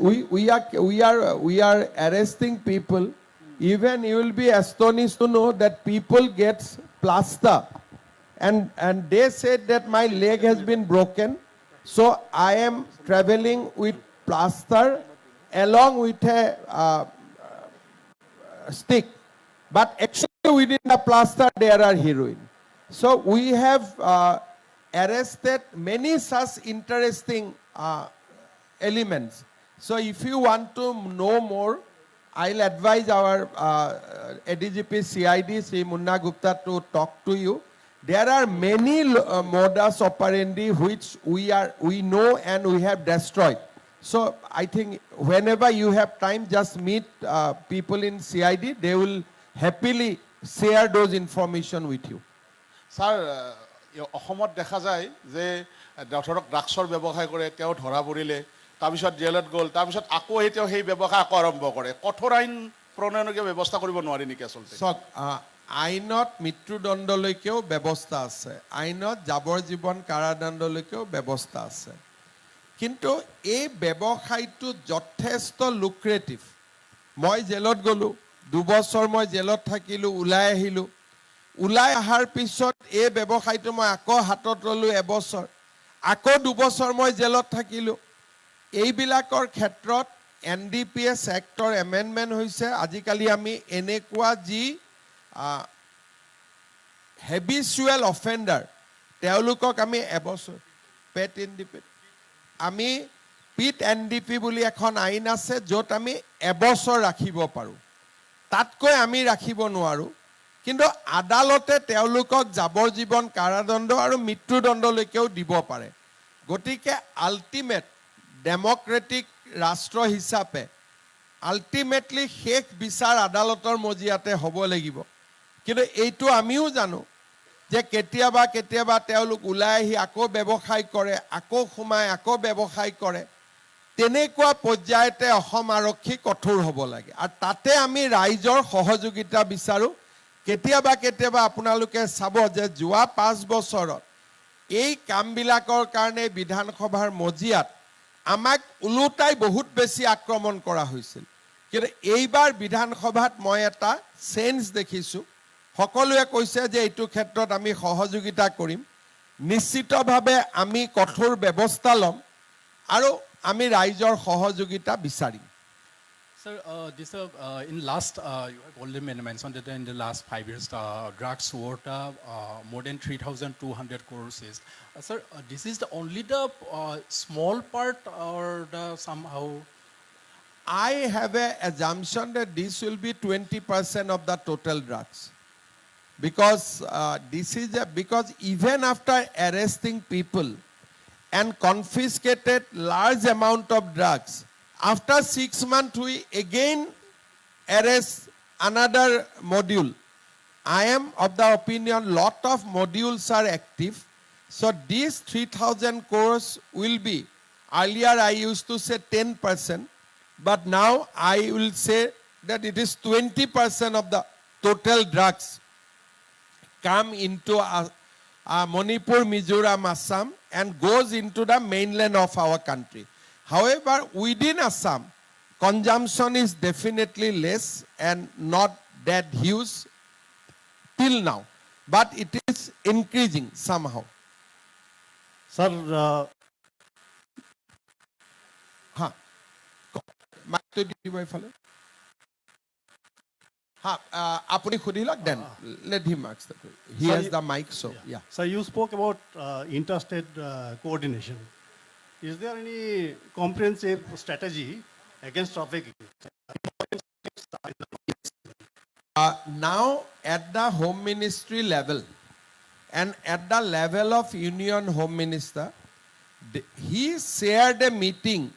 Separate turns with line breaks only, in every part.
we are arresting people. Even you will be astonished to know that people gets plaster, and they said that my leg has been broken, so I am traveling with plaster along with a stick, but actually within the plaster there are heroin. So we have arrested many such interesting elements. So if you want to know more, I'll advise our ADGP CID, Sri Munna Gupta, to talk to you. There are many modus operandi which we know and we have destroyed. So I think whenever you have time, just meet people in CID. They will happily share those information with you.
Sir অসমত দেখা যায় যে ধৰক ড্ৰাগছৰ ব্যৱসায় কৰে, তেওঁ ধৰা পৰিলে, তাৰপিছত জেলত গ'ল, তাৰপিছত আকৌ তেওঁ সেই ব্যৱসায় আকৌ আৰম্ভ কৰে। কঠোৰ আইন প্ৰণয়নকে ব্যৱস্থা কৰিব নোৱাৰি নেকি আচলতে?
চাওক, আইনত মৃত্যুদণ্ডলৈকেও ব্যৱস্থা আছে, আইনত যাৱজ্জীৱন কাৰাদণ্ডলৈকেও ব্যৱস্থা আছে। কিন্তু এই ব্যৱসায়টো যথেষ্ট লুক্ৰেটিভ। মই জেলত গ'লোঁ, 2 বছৰ মই জেলত থাকিলোঁ, ওলাই আহিলোঁ। ওলাই অহাৰ পিছত এই ব্যৱসায়টো মই আকৌ হাতত ল'লোঁ 1 বছৰ, আকৌ 2 বছৰ মই জেলত থাকিলোঁ। এইবিলাকৰ ক্ষেত্ৰত NDPS এক্টৰ এমেণ্ডমেণ্ট হৈছে। আজিকালি আমি এনেকুৱা যি হেবিচুৱেল অফেণ্ডাৰ, তেওঁলোকক আমি 1 বছৰ পেট NDP, আমি পিট NDP বুলি এখন আইন আছে, য'ত আমি 1 বছৰ ৰাখিব পাৰোঁ, তাতকৈ আমি ৰাখিব নোৱাৰোঁ। কিন্তু আদালতে তেওঁলোকক যাৱজ্জীৱন কাৰাদণ্ড আৰু মৃত্যুদণ্ডলৈকেও দিব পাৰে। গতিকে আল্টিমেট ডেমক্ৰেটিক ৰাষ্ট্ৰ হিচাপে আল্টিমেটলি শেষ বিচাৰ আদালতৰ মজিয়াতে হ'ব লাগিব। কিন্তু এইটো আমিও জানো যে কেতিয়াবা কেতিয়াবা তেওঁলোক ওলাই আহি আকৌ ব্যৱসায় কৰে, আকৌ সোমাই আকৌ ব্যৱসায় কৰে। তেনেকুৱা পৰ্যায়তে অসম আৰক্ষী কঠোৰ হ'ব লাগে, আৰু তাতে আমি ৰাইজৰ সহযোগিতা বিচাৰোঁ। কেতিয়াবা কেতিয়াবা আপোনালোকে চাব যে যোৱা 5 বছৰত এই কামবিলাকৰ কাৰণে বিধানসভাৰ মজিয়াত আমাক ওলোটাই বহুত বেছি আক্ৰমণ কৰা হৈছিল। কিন্তু এইবাৰ বিধানসভাত মই এটা চেঞ্জ দেখিছোঁ। সকলোৱে কৈছে যে এইটো ক্ষেত্ৰত আমি সহযোগিতা কৰিম, নিশ্চিতভাৱে আমি কঠোৰ ব্যৱস্থা ল'ম আৰু আমি ৰাইজৰ সহযোগিতা বিচাৰিম।
Sir, in last, you have already mentioned that in the last 5 years, drugs worth more than 3,200 crores. Sir, this is only the small part, or the somehow?
I have an assumption that this will be 20% of the total drugs, because because even after arresting people and confiscated large amount of drugs, after 6 months we again arrest another module. I am of the opinion lot of modules are active, so these 3,000 crores will be, earlier I used to say 10%, but now I will say that it is 20% of the total drugs come into Manipur, Mizoram, Assam, and goes into the mainland of our country. However, within Assam, consumption is definitely less and not that huge till now, but it is increasing somehow.
Sir,
Apuni khudilak, then let him ask the question. He has the mic, so yeah.
sir, you spoke about interstate coordination. Is there any comprehensive strategy against trafficking?
Now at the Home Ministry level and at the level of Union Home Minister, he shared a meeting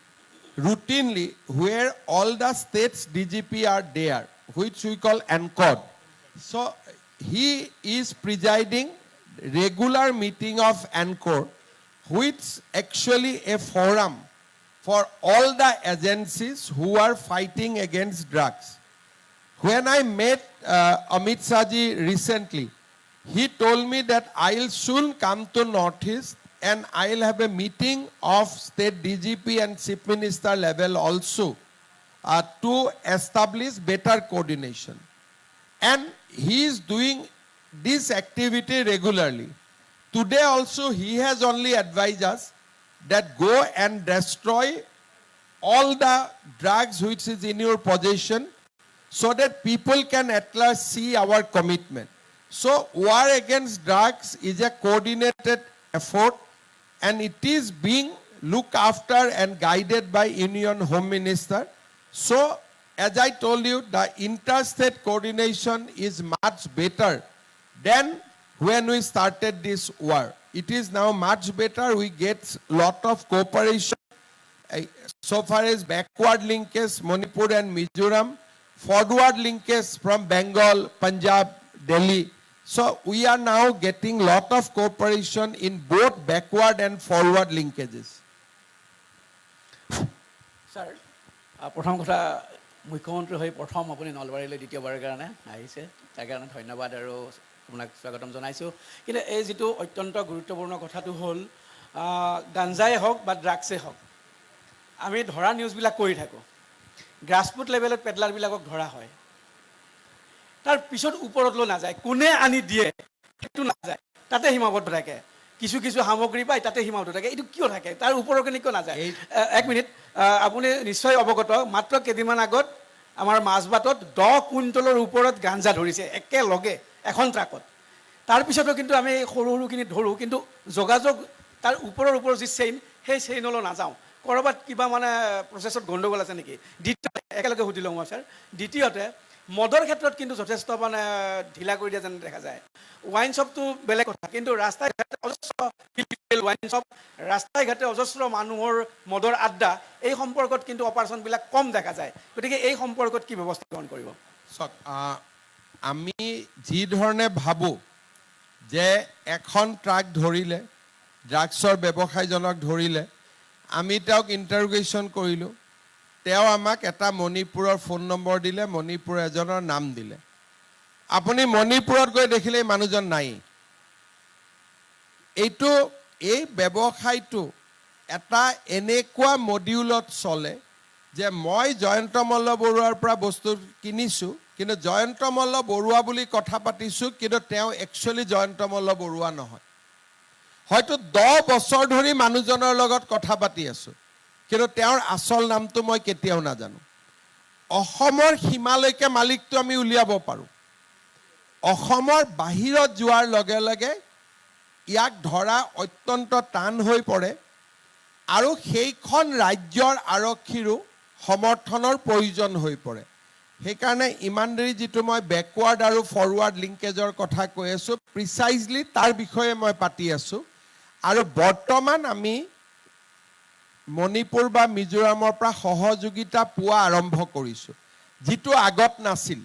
routinely where all the states DGP are there, which we call ANCOD. So he is presiding regular meeting of ANCOD, which actually a forum for all the agencies who are fighting against drugs. When I met Amit Shah ji recently, he told me that I'll soon come to Northeast and I'll have a meeting of state DGP and chief minister level also to establish better coordination. And he is doing this activity regularly. Today also he has only advised us that go and destroy all the drugs which is in your possession so that people can at last see our commitment. So war against drugs is a coordinated effort and it is being looked after and guided by Union Home Minister. So as I told you, the interstate coordination is much better than when we started this war. It is now much better. We get lot of cooperation so far as backward linkage, Manipur and Mizoram, forward linkage from Bengal, Punjab, Delhi. So we are now getting lot of cooperation in both backward and forward linkages.
Sir, প্ৰথম কথা মুখ্যমন্ত্ৰী হৈ প্ৰথম আপুনি নলবাৰীলৈ দ্বিতীয়বাৰৰ কাৰণে আহিছে তাৰ কাৰণে ধন্যবাদ আৰু আপোনাক স্বাগতম জনাইছোঁ কিন্তু এই যিটো অত্যন্ত গুৰুত্বপূৰ্ণ কথাটো হ'ল গাঞ্জাই হওক বা ড্ৰাগছেই হওক আমি ধৰা নিউজবিলাক কৰি থাকোঁ গ্ৰাছৰুট লেভেলত পেডলাৰবিলাকক ধৰা হয় তাৰ পিছত ওপৰতলৈ নাযায় কোনে আনি দিয়ে সেইটো নাযায় তাতে সীমাবদ্ধ থাকে কিছু কিছু সামগ্ৰী পায় তাতে সীমাবদ্ধ থাকে এইটো কিয় থাকে তাৰ ওপৰৰ কেনেকৈ নাযায় এক মিনিট আপুনি নিশ্চয় অৱগত মাত্ৰ কেইদিনমান আগত আমাৰ মাজবাটত 10 কুইণ্টলৰ ওপৰত গাঞ্জা ধৰিছে একেলগে এখন ট্ৰাকত তাৰপিছতো কিন্তু আমি সৰু সৰুখিনি ধৰোঁ কিন্তু যোগাযোগ তাৰ ওপৰৰ যি চেইন সেই চেইনলৈ নাযাওঁ ক'ৰবাত কিবা মানে প্ৰচেছত গণ্ডগোল আছে নেকি দ্বিতীয়তে একেলগে সুধি লওঁ মই ছাৰ দ্বিতীয়তে মদৰ ক্ষেত্ৰত কিন্তু যথেষ্ট মানে ঢিলা কৰি দিয়া যেন দেখা যায় ৱাইন শ্বপটো বেলেগ কথা কিন্তু ৰাস্তাই ঘাটে অজস্ৰ ৱাইন শ্বপ ৰাস্তাই ঘাটে অজস্ৰ মানুহৰ মদৰ আড্ডা এই সম্পৰ্কত কিন্তু অপাৰেশ্যনবিলাক কম দেখা যায় গতিকে এই সম্পৰ্কত কি ব্যৱস্থা গ্ৰহণ কৰিব
চাওক আমি যি ধৰণে ভাবোঁ যে এখন ট্ৰাক ধৰিলে ড্ৰাগছৰ ব্যৱসায়ীজনক ধৰিলে আমি তেওঁক ইণ্টাৰোগেশ্যন কৰিলোঁ তেওঁ আমাক এটা মণিপুৰৰ ফোন নম্বৰ দিলে মণিপুৰ এজনৰ নাম দিলে আপুনি মণিপুৰত গৈ দেখিলে মানুহজন নাই এইটো এই ব্যৱসায়টো এটা এনেকুৱা মডিউলত চলে যে মই জয়ন্ত মল্ল বৰুৱাৰ পৰা বস্তু কিনিছোঁ কিন্তু জয়ন্ত মল্ল বৰুৱা বুলি কথা পাতিছোঁ কিন্তু তেওঁ একচুৱেলি জয়ন্ত মল্ল বৰুৱা নহয় হয়তো 10 বছৰ ধৰি মানুহজনৰ লগত কথা পাতি আছোঁ কিন্তু তেওঁৰ আচল নামটো মই কেতিয়াও নাজানো অসমৰ সীমালৈকে মালিকটো আমি উলিয়াব পাৰোঁ অসমৰ বাহিৰত যোৱাৰ লগে লগে ইয়াক ধৰা অত্যন্ত টান হৈ পৰে আৰু সেইখন ৰাজ্যৰ আৰক্ষীৰো সমৰ্থনৰ প্ৰয়োজন হৈ পৰে সেইকাৰণে ইমান দেৰি যিটো মই বেকৱাৰ্ড আৰু ফৰৱাৰ্ড লিংকেজৰ কথা কৈ আছোঁ প্ৰিচাইজলি তাৰ বিষয়ে মই পাতি আছোঁ আৰু বৰ্তমান আমি মণিপুৰ বা মিজোৰামৰ পৰা সহযোগিতা পোৱা আৰম্ভ কৰিছোঁ যিটো আগত নাছিল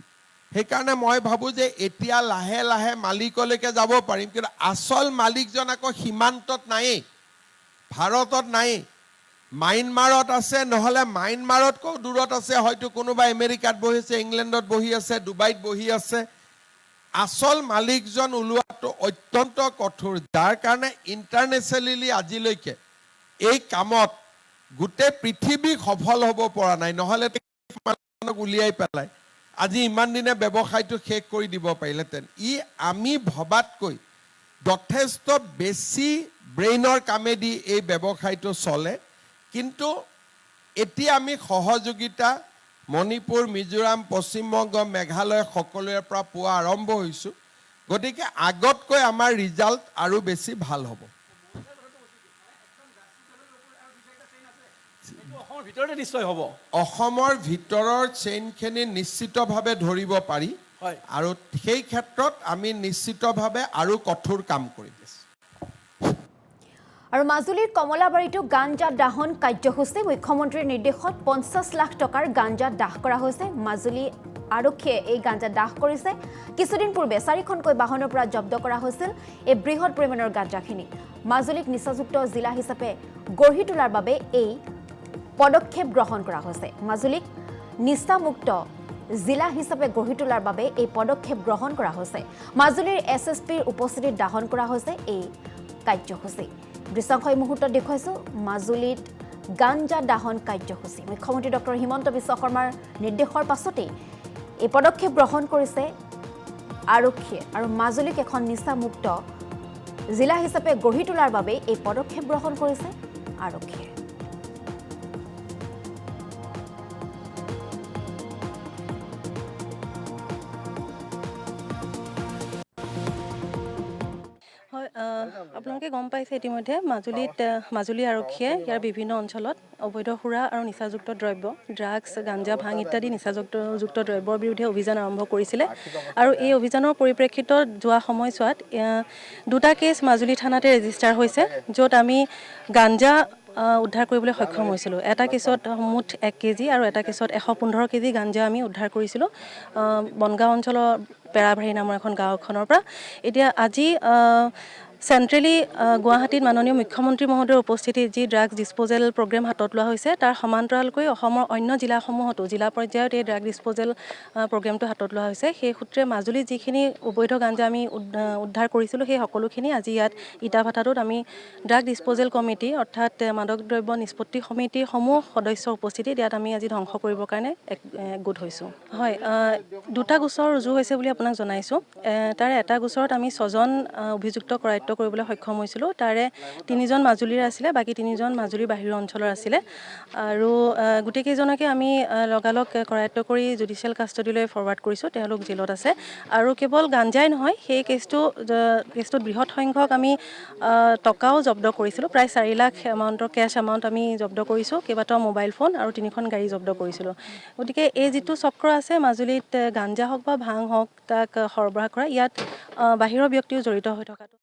সেইকাৰণে মই ভাবোঁ যে এতিয়া লাহে লাহে মালিকলৈকে যাব পাৰিম কিন্তু আচল মালিকজন আকৌ সীমান্তত নায়েই ভাৰতত নায়েই মাইনমাৰত আছে নহ'লে মাইনমাৰতকৈ দূৰত আছে হয়তো কোনোবা আমেৰিকাত বহি আছে ইংলেণ্ডত বহি আছে ডুবাইত বহি আছে আচল মালিকজন ওলোৱাটো অত্যন্ত কঠোৰ যাৰ কাৰণে ইণ্টাৰনেশ্যনেলি আজিলৈকে এই কামত গোটেই পৃথিৱী সফল হ'ব পৰা নাই নহ'লে মানুহক উলিয়াই পেলাই আজি ইমান দিনে ব্যৱসায়টো শেষ কৰি দিব পাৰিলেহেঁতেন ই আমি ভবাতকৈ যথেষ্ট বেছি ব্ৰেইনৰ কামেদি এই ব্যৱসায়টো চলে কিন্তু এতিয়া আমি সহযোগিতা মণিপুৰ মিজোৰাম পশ্চিমবংগ মেঘালয় সকলোৰে পৰা পোৱা আৰম্ভ হৈছোঁ গতিকে আগতকৈ আমাৰ ৰিজাল্ট আৰু বেছি ভাল হ'ব
অসমৰ ভিতৰতে নিশ্চয় হ'ব
অসমৰ ভিতৰৰ চেইনখিনি নিশ্চিতভাৱে ধৰিব পাৰি
হয়
আৰু সেই ক্ষেত্ৰত আমি নিশ্চিতভাৱে আৰু কঠোৰ কাম কৰিম
আৰু মাজুলীৰ কমলাবাৰীতো গাঞ্জা দাহন কাৰ্যসূচী মুখ্যমন্ত্ৰীৰ নিৰ্দেশত 50 লাখ টকাৰ গাঞ্জা দাহ কৰা হৈছে মাজুলী আৰক্ষীয়ে এই গাঞ্জা দাহ কৰিছে কিছুদিন পূৰ্বে 4খনকৈ বাহনৰ পৰা জব্দ কৰা হৈছিল এই বৃহৎ পৰিমাণৰ গাঞ্জাখিনি মাজুলীক নিচাযুক্ত জিলা হিচাপে গঢ়ি তোলাৰ বাবে এই পদক্ষেপ গ্ৰহণ কৰা হৈছে মাজুলীক নিচামুক্ত জিলা হিচাপে গঢ়ি তোলাৰ বাবে এই পদক্ষেপ গ্ৰহণ কৰা হৈছে মাজুলীৰ এছএছপিৰ উপস্থিতিত দাহন কৰা হৈছে এই কাৰ্যসূচী দৃশ্যাংশ এই মুহূৰ্তত দেখুৱাইছোঁ মাজুলীত গাঞ্জা দাহন কাৰ্যসূচী মুখ্যমন্ত্ৰী ডক্টৰ হিমন্ত বিশ্ব শৰ্মাৰ নিৰ্দেশৰ পাছতেই এই পদক্ষেপ গ্ৰহণ কৰিছে আৰক্ষীয়ে আৰু মাজুলীক এখন নিচামুক্ত জিলা হিচাপে গঢ়ি তোলাৰ বাবে এই পদক্ষেপ গ্ৰহণ কৰিছে আৰক্ষীয়ে
হয় আপোনালোকে গম পাইছে ইতিমধ্যে মাজুলী আৰক্ষীয়ে ইয়াৰ বিভিন্ন অঞ্চলত অবৈধ সুৰা আৰু নিচাযুক্ত দ্ৰব্য ড্ৰাগছ গাঞ্জা ভাং ইত্যাদি নিচাযুক্ত দ্ৰব্যৰ বিৰুদ্ধে অভিযান আৰম্ভ কৰিছিলে আৰু এই অভিযানৰ পৰিপ্ৰেক্ষিতত যোৱা সময়ছোৱাত দুটা কেছ মাজুলী থানাতে ৰেজিষ্টাৰ হৈছে য'ত আমি গাঞ্জা উদ্ধাৰ কৰিবলৈ সক্ষম হৈছিলোঁ এটা কেছত মুঠ 1 কেজি আৰু এটা কেছত 115 কেজি গাঞ্জা আমি উদ্ধাৰ কৰিছিলোঁ বনগাঁও অঞ্চলৰ পেৰাভাৰী নামৰ এখন গাঁওখনৰ পৰা এতিয়া আজি চেণ্ট্ৰেলি গুৱাহাটীত মাননীয় মুখ্যমন্ত্ৰী মহোদয়ৰ উপস্থিতিত যি ড্ৰাগছ ডিছপ'জেল প্ৰগ্ৰেম হাতত লোৱা হৈছে তাৰ সমান্তৰালকৈ অসমৰ অন্য জিলাসমূহতো জিলা পৰ্যায়ত এই ড্ৰাগ ডিছপ'জেল প্ৰগ্ৰেমটো হাতত লোৱা হৈছে সেই সূত্ৰে মাজুলীত যিখিনি অবৈধ গাঞ্জা আমি উদ্ধাৰ কৰিছিলোঁ সেই সকলোখিনি আজি ইয়াত ইটাভাটাটোত আমি ড্ৰাগ ডিছপ'জেল কমিটি অৰ্থাৎ মাদক দ্ৰব্য নিষ্পত্তি সমিতিসমূহ সদস্যৰ উপস্থিতিত ইয়াত আমি আজি ধ্বংস কৰিবৰ কাৰণে একগোট হৈছোঁ হয় দুটা গোচৰ ৰুজু হৈছে বুলি আপোনাক জনাইছোঁ তাৰে এটা গোচৰত আমি 6জন অভিযুক্ত কৰায়ত্ব কৰিবলৈ সক্ষম হৈছিলোঁ তাৰে 3জন মাজুলীৰ আছিলে বাকী 3জন মাজুলীৰ বাহিৰৰ অঞ্চলৰ আছিলে আৰু গোটেইকেইজনকে আমি লগালগ কৰায়ত্ব কৰি জুডিচিয়েল কাষ্টডিলৈ ফৰৱাৰ্ড কৰিছোঁ তেওঁলোক জেলত আছে আৰু কেৱল গাঞ্জাই নহয় সেই কেছটোত বৃহৎ সংখ্যক আমি টকাও জব্দ কৰিছিলোঁ প্ৰায় 4 লাখ এমাউণ্টৰ কেছ এমাউণ্ট আমি জব্দ কৰিছোঁ কেইবাটাও মোবাইল ফোন আৰু 3খন গাড়ী জব্দ কৰিছিলোঁ গতিকে এই যিটো চক্ৰ আছে মাজুলীত গাঞ্জা হওক বা ভাং হওক তাক সৰবৰাহ কৰা ইয়াত বাহিৰৰ ব্যক্তিও জড়িত হৈ থকাটো